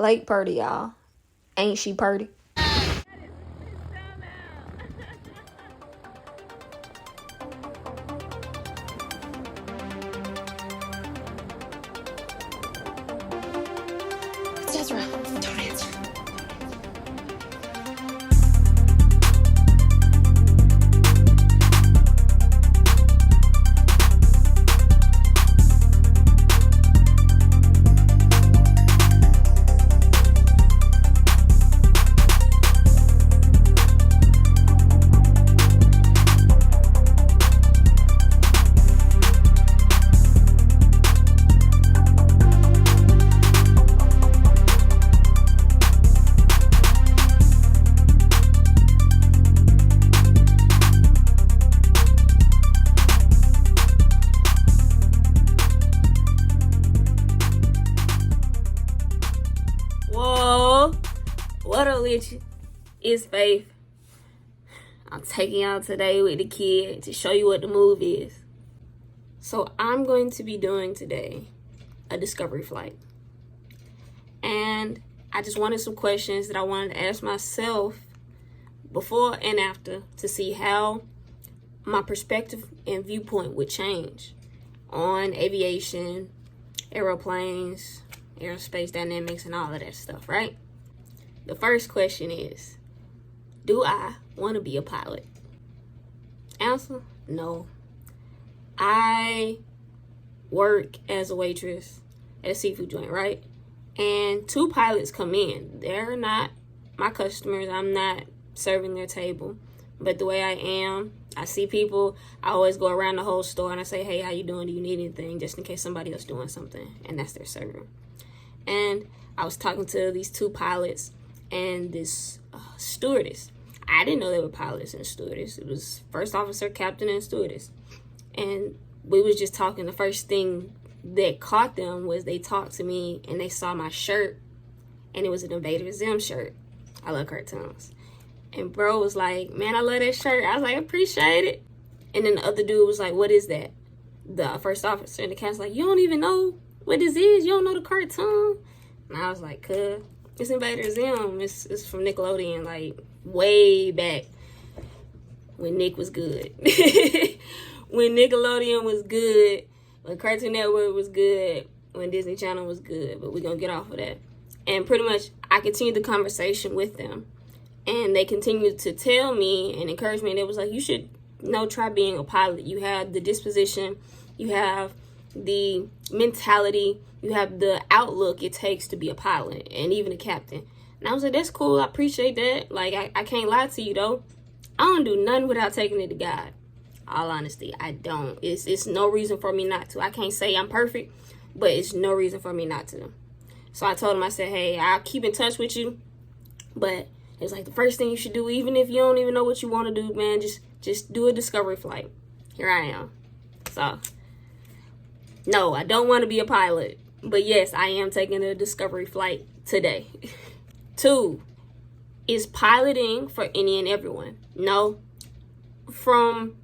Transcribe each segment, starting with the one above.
Late party, y'all. Ain't she party? It's Ezra. Don't answer. Whoa, what up with you? It's Faith. I'm taking y'all today with the kid to show you what the move is. So I'm going to be doing today a discovery flight. And I just wanted some questions that I wanted to ask myself before and after to see how my perspective and viewpoint would change on aviation, aeroplanes, aerospace dynamics, and all of that stuff, right? The first question is, do I want to be a pilot? Answer, no. I work as a waitress at a seafood joint, right? And 2 pilots come in. They're not my customers. I'm not serving their table. But the way I am, I see people, I always go around the whole store and I say, hey, how you doing? Do you need anything? Just in case somebody else doing something. And that's their server. And I was talking to these 2 pilots and this stewardess. I didn't know they were pilots and stewardess. It was first officer, captain, and stewardess. And we was just talking. The first thing that caught them was they talked to me and they saw my shirt, and it was an Invader Zim shirt. I love cartoons. And bro was like, man, I love that shirt. I was like, appreciate it. And then the other dude was like, what is that? The first officer. And the cat's like, you don't even know what this is? You don't know the cartoon? And I was like, cuz, it's Invader Zim. It's from Nickelodeon, like, way back when Nick was good. When Nickelodeon was good, when Cartoon Network was good, when Disney Channel was good. But we're going to get off of that. And pretty much, I continued the conversation with them. And they continued to tell me and encourage me. And it was like, you should, try being a pilot. You have the disposition. You have the mentality. You have the outlook it takes to be a pilot and even a captain. And I was like, that's cool. I appreciate that. Like, I can't lie to you, though. I don't do nothing without taking it to God. All honesty, I don't. It's no reason for me not to. I can't say I'm perfect, but it's no reason for me not to. So I told him, I said, hey, I'll keep in touch with you. But it's like the first thing you should do, even if you don't even know what you want to do, man, just do a discovery flight. Here I am. So, no, I don't want to be a pilot. But yes, I am taking a discovery flight today. 2, is piloting for any and everyone? No. From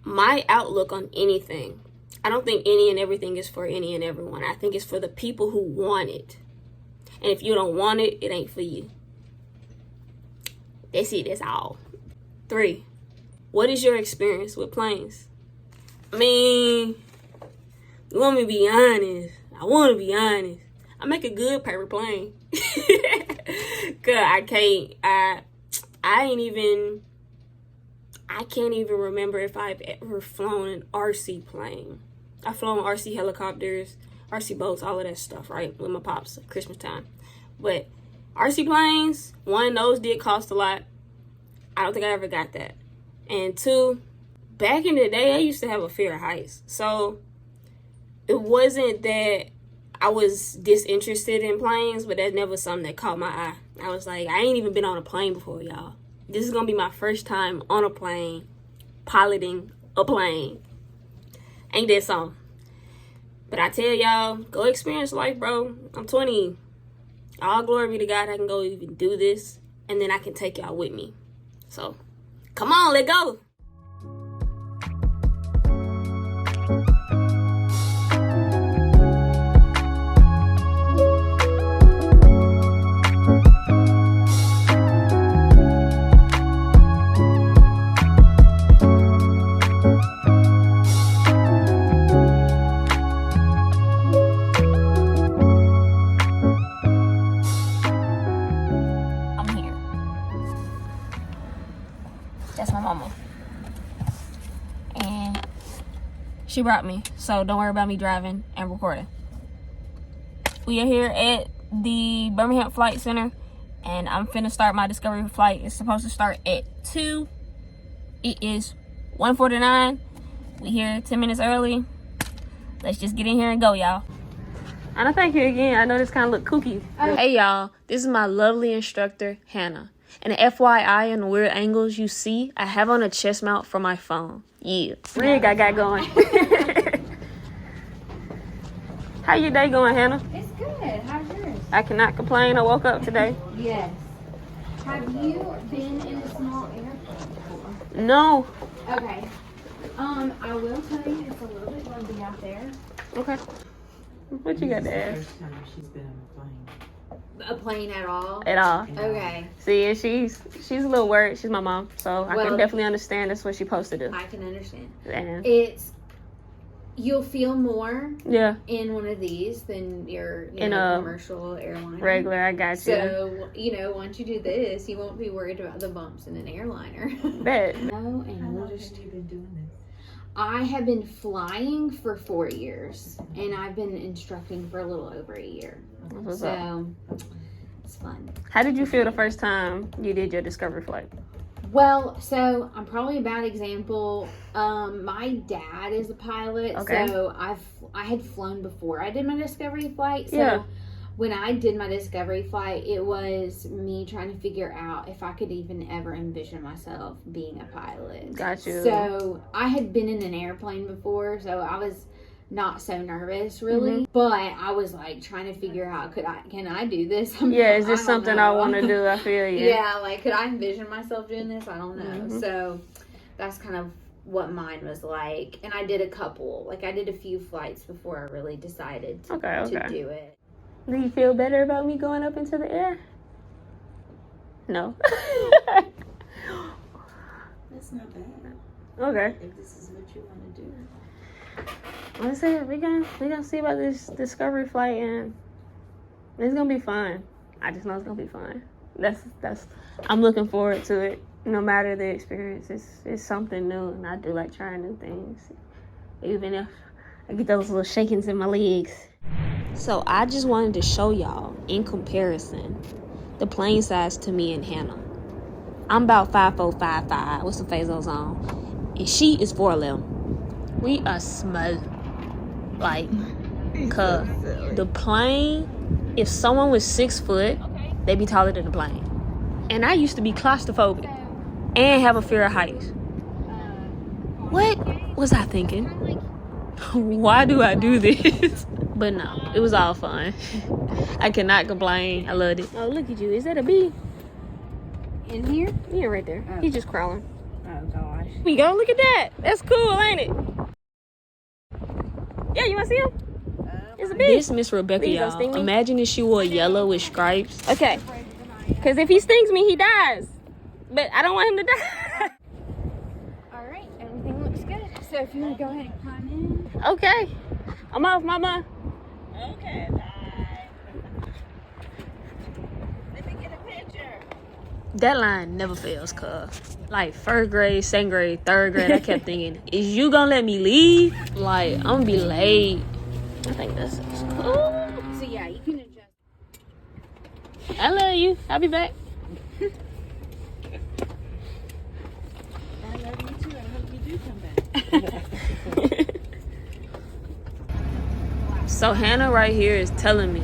my outlook on anything, I don't think any and everything is for any and everyone. I think it's for the people who want it. And if you don't want it, it ain't for you. That's it. That's all. 3, what is your experience with planes? I mean, you want me to be honest? I want to be honest. I make a good paper plane. Cause I can't even remember if I've ever flown an RC plane. I've flown RC helicopters, RC boats, all of that stuff, right? With my pops at Christmas time. But RC planes, 1, those did cost a lot. I don't think I ever got that. And 2, back in the day, I used to have a fear of heights. So it wasn't that I was disinterested in planes, but that never something that caught my eye. I was like, I ain't even been on a plane before, y'all. This is going to be my first time on a plane, piloting a plane. Ain't that something? But I tell y'all, go experience life, bro. I'm 20. All glory be to God, I can go even do this, and then I can take y'all with me. So, come on, let's go. She brought me, so don't worry about me driving and recording. We are here at the Birmingham Flight Center, and I'm finna start my discovery flight. It's supposed to start at 2. It is 1:49. We here 10 minutes early. Let's just get in here and go, y'all. And I thank you again. I know this kind of look kooky. Hey, y'all. This is my lovely instructor, Hannah. And FYI, in the weird angles you see, I have on a chest mount for my phone. Yeah. Rig I got going. How your day going, Hannah? It's good. How's yours? I cannot complain. I woke up today. Yes. Have you been in a small airplane before? No. Okay. I will tell you it's a little bit bumpy out there. Okay. What you got to ask? First time she's been on a plane. A plane at all? At all. Okay. See, and she's a little worried. She's my mom, so I can Well, definitely understand that's what she's supposed to do. I can understand. And You'll feel more yeah, in one of these than your In a commercial airline. regular, I got you. So, once you do this, you won't be worried about the bumps in an airliner. Bet. No, How and we'll long just... have you been doing this? I have been flying for 4 years, and I've been instructing for a little over a year. What's up? So, it's fun. How did you feel the first time you did your discovery flight? Well, so I'm probably a bad example. My dad is a pilot, Okay. so I had flown before I did my discovery flight. So Yeah. when I did my discovery flight, it was me trying to figure out if I could even ever envision myself being a pilot. Got you. So I had been in an airplane before, so I was not so nervous really, but I was like trying to figure out, can I do this? Yeah, is this I don't something know. I want to do? I feel you. Yeah, like could I envision myself doing this? I don't know. Mhm. So that's kind of what mine was like. And I did a few flights before I really decided to do it. Do you feel better about me going up into the air? No. That's not bad. Okay. If this is what you want to do. Like I said, we gonna see about this discovery flight, and it's gonna be fun. I just know it's gonna be fun. That's I'm looking forward to it. No matter the experience, it's something new, and I do like trying new things, even if I get those little shakings in my legs. So I just wanted to show y'all, in comparison, the plane size to me and Hannah. I'm about 5'4", 5'5", with some phasals on, and she is 4'11". We are small. Like, cause the plane, if someone was 6 foot, they'd be taller than the plane. And I used to be claustrophobic and have a fear of heights. What was I thinking? Why do I do this? But no, it was all fun. I cannot complain. I loved it. Oh, look at you. Is that a bee? In here? Yeah, right there. Oh. He's just crawling. Oh gosh. Here we go. Look at that. That's cool, ain't it? Yeah, you want to see him? It's a bee. This Miss Rebecca, Please don't sting y'all. me. Imagine if she wore yellow with stripes. Okay. Because if he stings me, he dies. But I don't want him to die. All right, everything looks good. So if you want to go ahead and climb in. Okay. I'm off, mama. Okay, bye. Let me get a picture. That line never fails, cuz. Like, 1st grade, 2nd grade, 3rd grade, I kept thinking, is you gonna let me leave? Like, I'm gonna be late. I think that's cool. So yeah, you can adjust. I love you. I'll be back. I love you too. I hope you do come back. So Hannah right here is telling me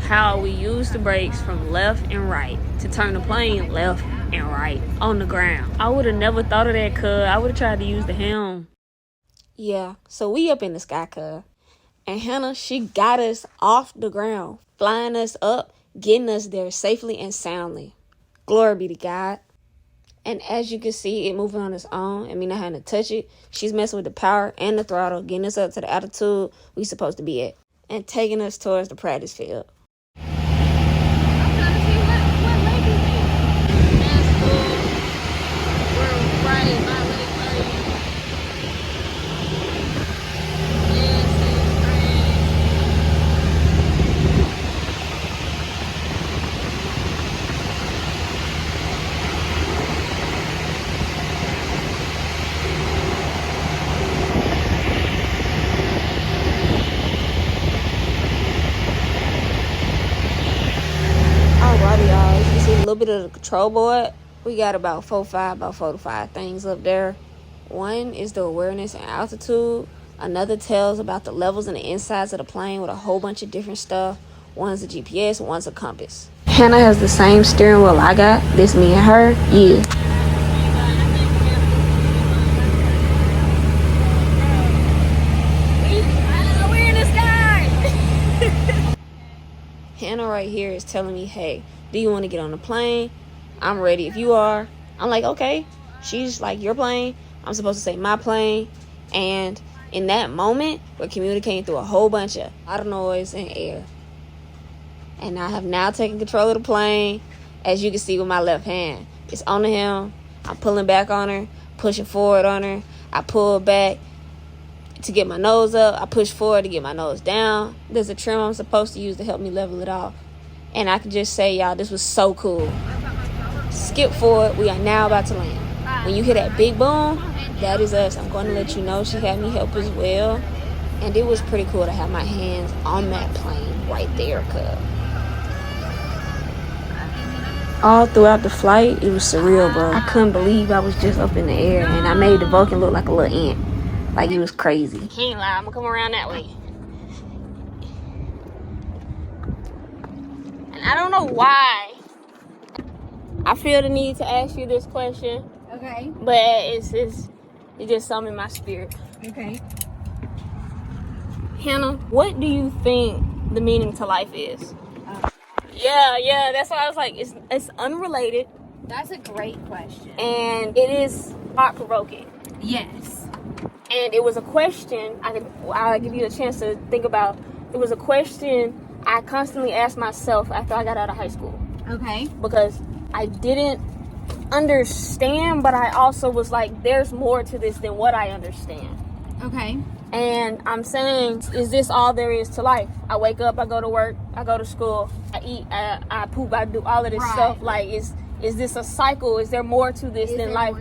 how we use the brakes from left and right to turn the plane left and right on the ground. I would have never thought of that, cuz. I would have tried to use the helm. Yeah, so we up in the sky, cuz. And Hannah, she got us off the ground, flying us up, getting us there safely and soundly. Glory be to God. And as you can see, it moving on its own. I mean, not having to touch it. She's messing with the power and the throttle, getting us up to the altitude we supposed to be at, and taking us towards the practice field. bit of the control board. We got about 4 to 5 things up there. One is the awareness and altitude. Another tells about the levels and the insides of the plane with a whole bunch of different stuff. One's a GPS, one's a compass. Hannah has the same steering wheel I got. This me and her. Yeah. We're in the sky. Hannah right here is telling me, hey, do you want to get on the plane? I'm ready if you are. I'm like, okay. She's like, your plane. I'm supposed to say my plane. And in that moment, we're communicating through a whole bunch of lot of noise and air. And I have now taken control of the plane. As you can see with my left hand, it's on the helm. I'm pulling back on her, pushing forward on her. I pull back to get my nose up. I push forward to get my nose down. There's a trim I'm supposed to use to help me level it off. And I can just say, y'all, this was so cool. Skip forward. We are now about to land. When you hear that big boom, that is us. I'm going to let you know she had me help as well. And it was pretty cool to have my hands on that plane right there, cuz. All throughout the flight, it was surreal, bro. I couldn't believe I was just up in the air, and I made the Vulcan look like a little ant. Like, it was crazy. Can't lie, I'm gonna come around that way. And I don't know why I feel the need to ask you this question. Okay. But it's just something in my spirit. Okay. Hannah, what do you think the meaning to life is? Yeah, that's why I was like, it's unrelated. That's a great question. And it is thought-provoking. Yes. And it was a question, I'll give you a chance to think about. It was a question I constantly asked myself after I got out of high school. Okay. Because I didn't understand, but I also was like, there's more to this than what I understand. Okay. And I'm saying, is this all there is to life? I wake up, I go to work, I go to school, I eat, I poop, I do all of this stuff. Like, is this a cycle? Is there more to this than life?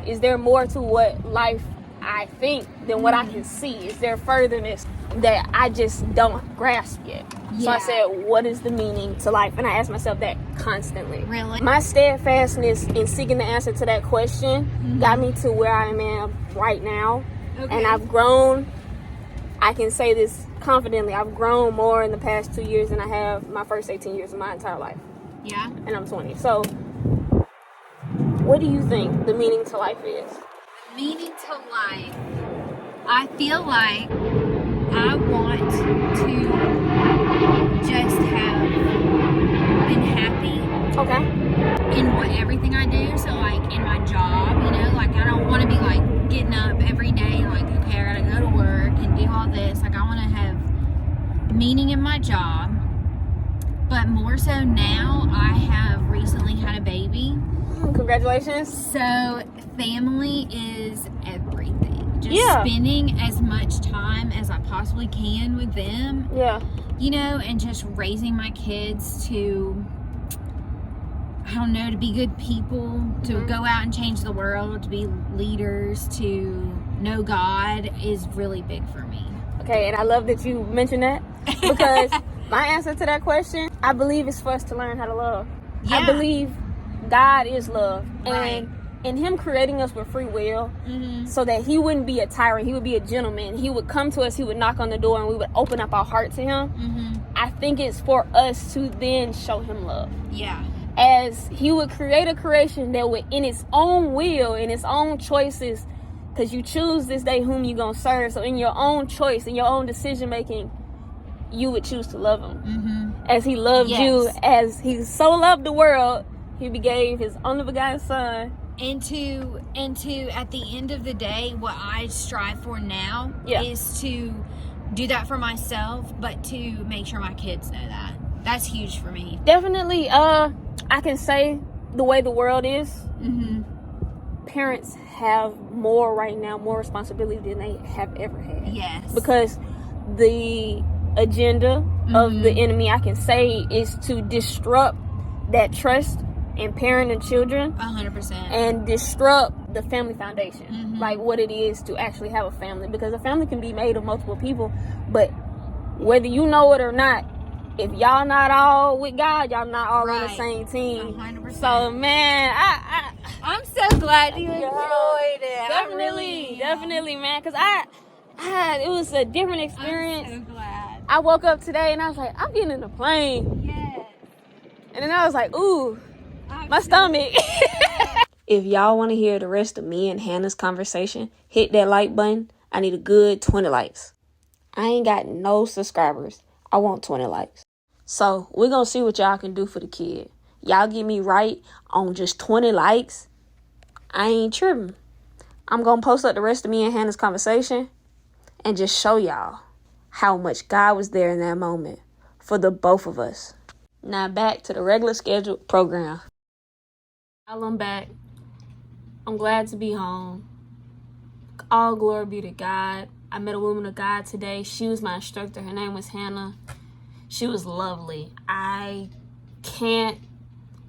Is there more to what life I think than what I can see? Is there furtherness that I just don't grasp yet? Yeah. So I said, what is the meaning to life? And I ask myself that constantly. Really? My steadfastness in seeking the answer to that question got me to where I am right now. Okay. And I've grown, I can say this confidently, I've grown more in the past 2 years than I have my first 18 years of my entire life. Yeah. And I'm 20. So, what do you think the meaning to life is? Meaning to life, I feel like I want to just have been happy. Okay. In everything I do. So, like, in my job, you know, like, I don't want to be, like, getting up every day, like, okay, I gotta go to work and do all this. Like, I want to have meaning in my job. But more so now, I have recently had a baby. Congratulations. So, family is everything. Just spending as much time as I possibly can with them. Yeah. You know, and just raising my kids to, I don't know, to be good people, to go out and change the world, to be leaders, to know God is really big for me. Okay, and I love that you mentioned that because my answer to that question, I believe it's for us to learn how to love. Yeah. I believe God is love. Right. And in Him creating us with free will so that He wouldn't be a tyrant, He would be a gentleman. He would come to us, He would knock on the door, and we would open up our heart to Him. I think it's for us to then show Him love. Yeah. As He would create a creation that would, in its own will, in its own choices, because you choose this day whom you're going to serve. So in your own choice, in your own decision making, you would choose to love Him. As He loved you, as He so loved the world, He gave His only begotten Son. And to at the end of the day, what I strive for now is to do that for myself, but to make sure my kids know that. That's huge for me. Definitely, I can say the way the world is, parents have more right now, more responsibility than they have ever had. Yes. Because the agenda of the enemy, I can say, is to disrupt that trust in parent and children. 100%. And disrupt the family foundation. Like what it is to actually have a family. Because a family can be made of multiple people, but whether you know it or not, if y'all not all with God, y'all not all on the Right. same team. 100%. So man, I'm so glad you enjoyed it. definitely, man. Cause it was a different experience. I'm so glad. I woke up today and I was like, I'm getting in the plane, Yes. and then I was like, ooh, my stomach. If y'all want to hear the rest of me and Hannah's conversation, hit that like button. I need a good 20 likes. I ain't got no subscribers. I want 20 likes. So we're going to see what y'all can do for the kid. Y'all get me right on just 20 likes. I ain't tripping. I'm going to post up the rest of me and Hannah's conversation and just show y'all how much God was there in that moment for the both of us. Now back to the regular scheduled program. I'm back. I'm glad to be home. All glory be to God. I met a woman of God today. She was my instructor. Her name was Hannah. She was lovely. I can't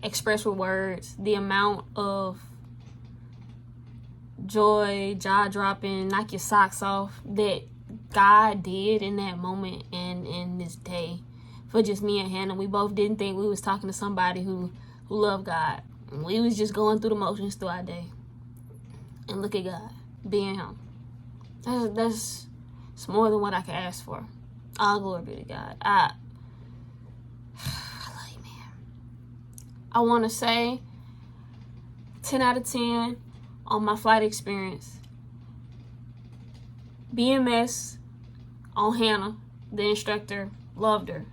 express with words the amount of joy, jaw-dropping, knock your socks off that God did in that moment and in this day for just me and Hannah. We both didn't think we was talking to somebody who loved God. We was just going through the motions through our day. And look at God being Him. That's more than what I could ask for. All glory be to God. I love you, man. I want to say 10 out of 10 on my flight experience. BMS on Hannah, the instructor, loved her.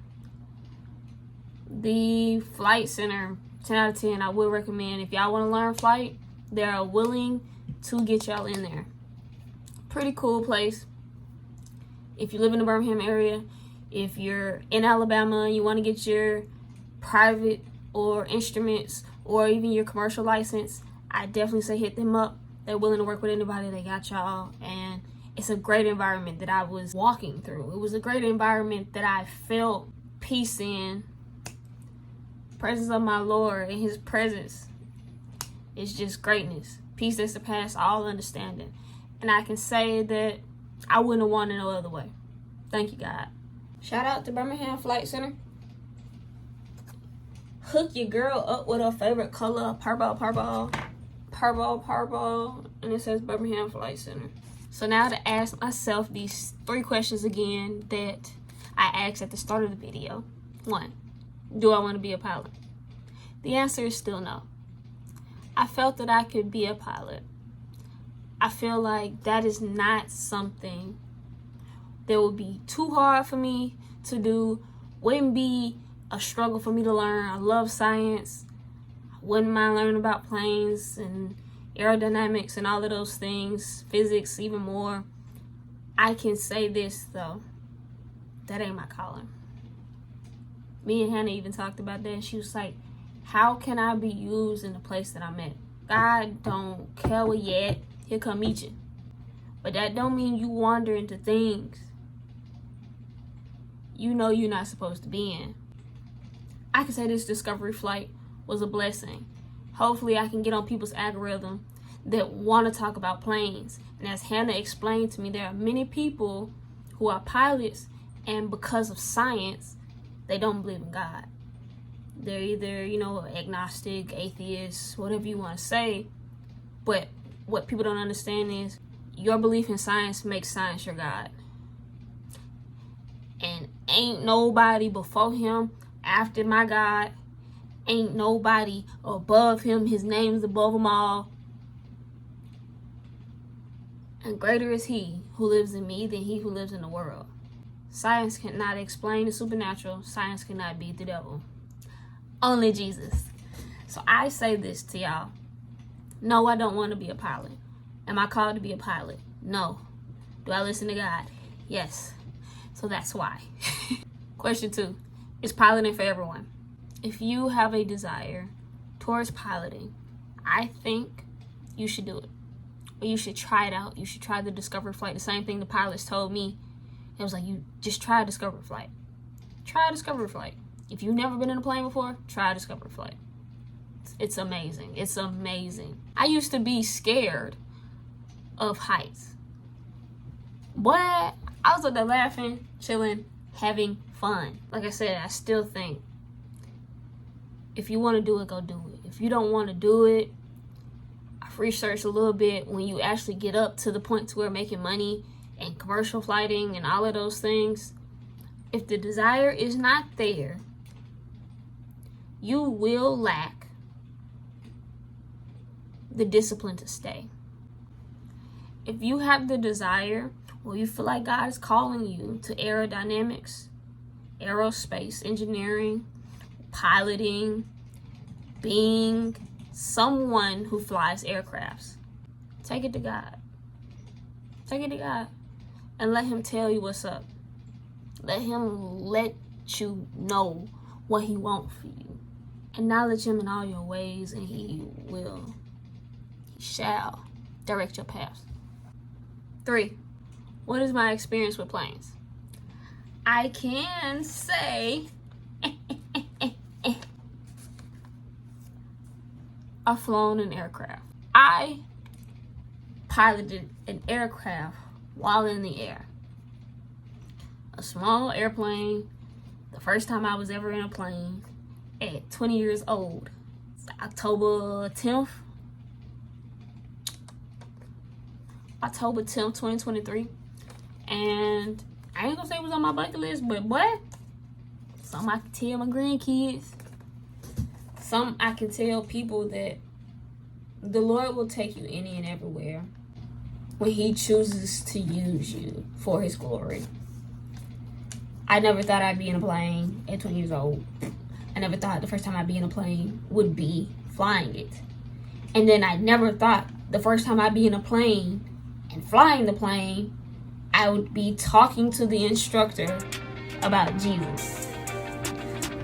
The flight center, 10 out of 10, I would recommend. If y'all want to learn flight, they are willing to get y'all in there. Pretty cool place. If you live in the Birmingham area, if you're in Alabama and you want to get your private or instruments or even your commercial license, I definitely say hit them up. They're willing to work with anybody. They got y'all. And it's a great environment that I was walking through. It was a great environment that I felt peace in. Presence of my Lord, and His presence is just greatness. Peace that surpasses all understanding. And I can say that I wouldn't have wanted no other way. Thank you, God. Shout out to Birmingham Flight Center. Hook your girl up with her favorite color, purple. And it says Birmingham Flight Center. So now to ask myself these 3 questions again that I asked at the start of the video. 1, do I want to be a pilot? The answer is still no. I felt that I could be a pilot. I feel like that is not something that would be too hard for me to do. Wouldn't be a struggle for me to learn. I love science. I wouldn't mind learning about planes and aerodynamics and all of those things. Physics even more. I can say this though. That ain't my calling. Me and Hannah even talked about that, and she was like, how can I be used in the place that I'm at? God don't care where you at. He'll come meet you. But that don't mean you wander into things you know you're not supposed to be in. I can say this discovery flight was a blessing. Hopefully I can get on people's algorithm that want to talk about planes. And as Hannah explained to me, there are many people who are pilots, and because of science, they don't believe in God. They're either, agnostic, atheist, whatever you want to say. But what people don't understand is your belief in science makes science your God. And ain't nobody before Him, after my God. Ain't nobody above Him. His name is above them all. And greater is He who lives in me than he who lives in the world. Science cannot explain the supernatural. Science cannot beat the devil. Only Jesus. So I say this to y'all. No, I don't want to be a pilot. Am I called to be a pilot? No. Do I listen to God? Yes. So that's why. Question 2. Is piloting for everyone? If you have a desire towards piloting, I think you should do it. Or you should try it out. You should try the Discovery flight. The same thing the pilots told me. It was like, you just try a Discovery flight. Try a Discovery flight. If you've never been in a plane before, try a Discovery flight. It's amazing. It's amazing. I used to be scared of heights. Boy, I was up there laughing, chilling, having fun. Like I said, I still think if you want to do it, go do it. If you don't want to do it, I've researched a little bit. When you actually get up to the point to where making money and commercial flighting and all of those things, if the desire is not there, you will lack the discipline to stay. If you have the desire, or you feel like God is calling you to aerodynamics, aerospace engineering, piloting, being someone who flies aircrafts, take it to God. Take it to God and let him tell you what's up. Let him let you know what he wants for you. Acknowledge him in all your ways, and he shall direct your path. 3, what is my experience with planes? I can say I've flown an aircraft. I piloted an aircraft while in the air. A small airplane. The first time I was ever in a plane at 20 years old. It's October 10th, 2023. And I ain't gonna say it was on my bucket list, but boy, something I can tell my grandkids. Some I can tell people that the Lord will take you any and everywhere when he chooses to use you for his glory. I never thought I'd be in a plane at 20 years old. I never thought the first time I'd be in a plane would be flying it. And then I never thought the first time I'd be in a plane and flying the plane, I would be talking to the instructor about Jesus.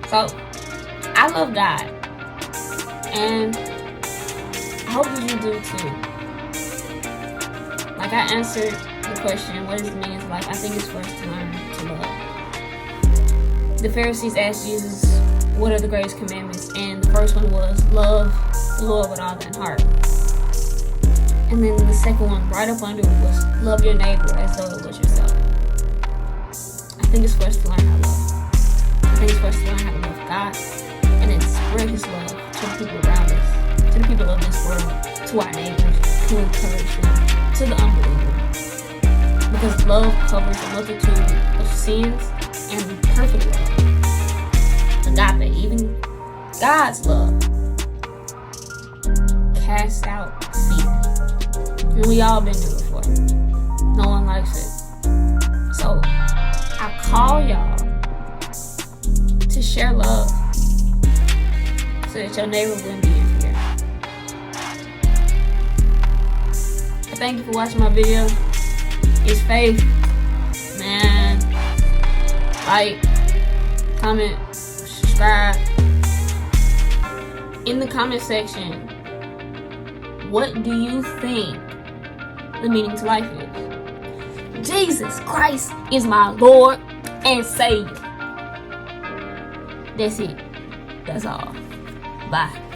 So, I love God. And I hope that you do too. Like I answered the question, what is the meaning of life? I think it's for us to learn to love. The Pharisees asked Jesus, what are the greatest commandments? And the first one was, love the Lord with all thine heart. And then the second one, right up under it, was, love your neighbor as though it was yourself. I think it's for us to learn how to love. I think it's for us to learn how to love God and then spread his love to the people around us, to the people of this world, to our neighbors, to encourage them, to the unbeliever. Because love covers a multitude of sins, and perfect love, agape, even God's love, casts out fear. And we all been there before. No one likes it. So I call y'all to share love so that your neighbor wouldn't be in fear. I thank you for watching my video. It's Faith. Man, like, comment, subscribe. In the comment section, what do you think the meaning to life is? Jesus Christ is my Lord and Savior. That's it. That's all. Bye.